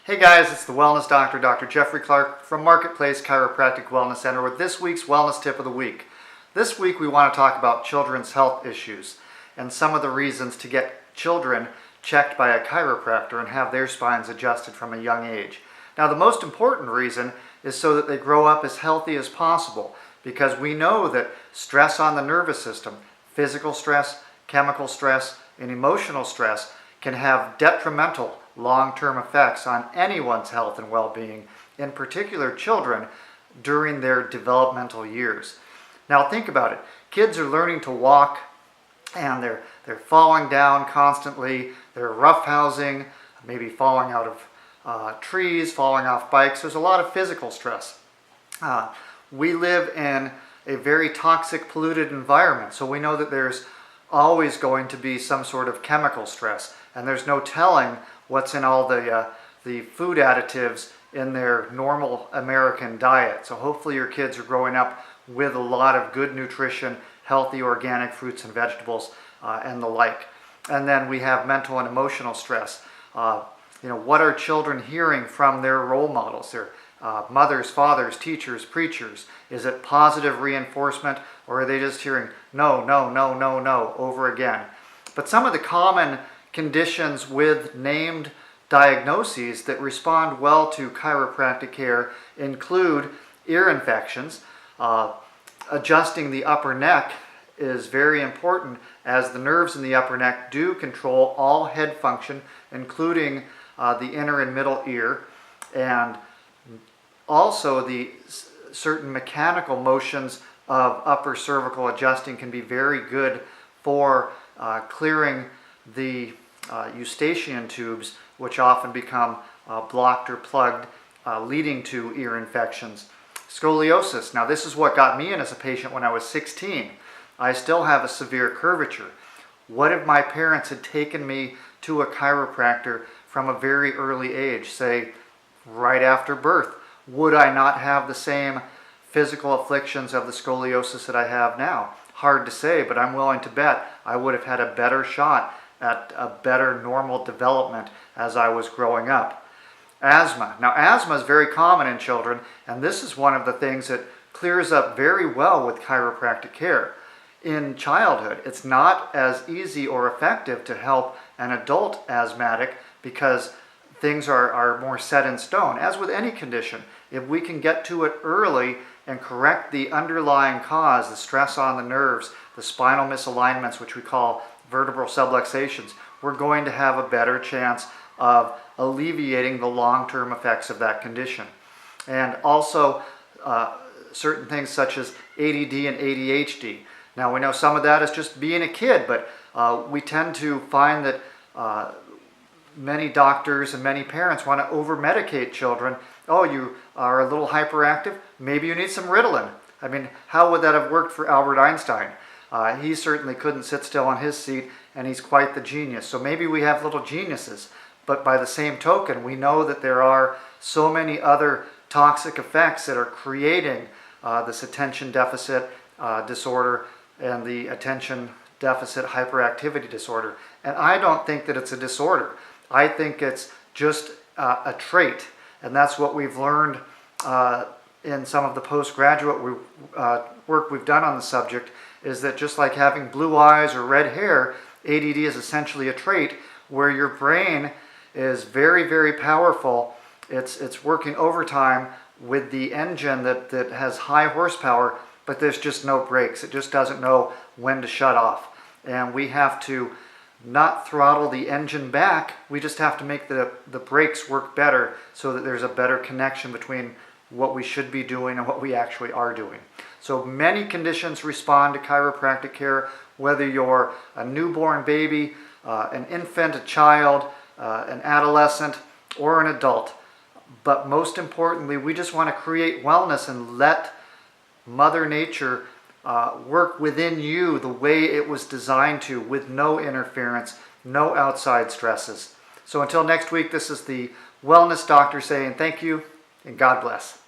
Hey guys, it's the Wellness Doctor, Dr. Jeffrey Clark from Marketplace Chiropractic Wellness Center with this week's Wellness Tip of the Week. This week we want to talk about children's health issues and some of the reasons to get children checked by a chiropractor and have their spines adjusted from a young age. Now the most important reason is so that they grow up as healthy as possible, because we know that stress on the nervous system, physical stress, chemical stress, and emotional stress can have detrimental long-term effects on anyone's health and well-being, in particular children, during their developmental years. Now think about it. Kids are learning to walk and they're falling down constantly, they're roughhousing, maybe falling out of trees, falling off bikes. There's a lot of physical stress. We live in a very toxic, polluted environment, so we know that there's always going to be some sort of chemical stress, and there's no telling what's in all the food additives in their normal American diet. So hopefully your kids are growing up with a lot of good nutrition, healthy organic fruits and vegetables, and the like. And then we have mental and emotional stress. What are children hearing from their role models, their mothers, fathers, teachers, preachers? Is it positive reinforcement, or are they just hearing no, no, no, no, no over again? But some of the common conditions with named diagnoses that respond well to chiropractic care include ear infections. Adjusting the upper neck is very important, as the nerves in the upper neck do control all head function, including the inner and middle ear, and also the certain mechanical motions of upper cervical adjusting can be very good for clearing the eustachian tubes, which often become blocked or plugged, leading to ear infections. Scoliosis. Now this is what got me in as a patient when I was 16. I still have a severe curvature. What if my parents had taken me to a chiropractor from a very early age, say right after birth? Would I not have the same physical afflictions of the scoliosis that I have now? Hard to say, but I'm willing to bet I would have had a better shot at a better normal development as I was growing up. Asthma. Now asthma is very common in children, and this is one of the things that clears up very well with chiropractic care. In childhood, it's not as easy or effective to help an adult asthmatic because things are more set in stone. As with any condition, if we can get to it early and correct the underlying cause, the stress on the nerves, the spinal misalignments, which we call vertebral subluxations, we're going to have a better chance of alleviating the long-term effects of that condition. And also certain things such as ADD and ADHD. Now we know some of that is just being a kid, but we tend to find that many doctors and many parents want to over-medicate children. Oh, you are a little hyperactive? Maybe you need some Ritalin. I mean, how would that have worked for Albert Einstein? He certainly couldn't sit still on his seat, and he's quite the genius. So maybe we have little geniuses, but by the same token, we know that there are so many other toxic effects that are creating this attention deficit disorder and the attention deficit hyperactivity disorder. And I don't think that it's a disorder. I think it's just a trait, and that's what we've learned in some of the postgraduate work we've done on the subject, is that just like having blue eyes or red hair, ADD is essentially a trait where your brain is very, very powerful. It's working overtime with the engine that has high horsepower, but there's just no brakes. It just doesn't know when to shut off. And we have to not throttle the engine back, we just have to make the brakes work better so that there's a better connection between what we should be doing and what we actually are doing. So many conditions respond to chiropractic care, whether you're a newborn baby, an infant, a child, an adolescent, or an adult. But most importantly, we just want to create wellness and let Mother Nature work within you the way it was designed to, with no interference, no outside stresses. So until next week, this is the Wellness Doctor saying thank you and God bless.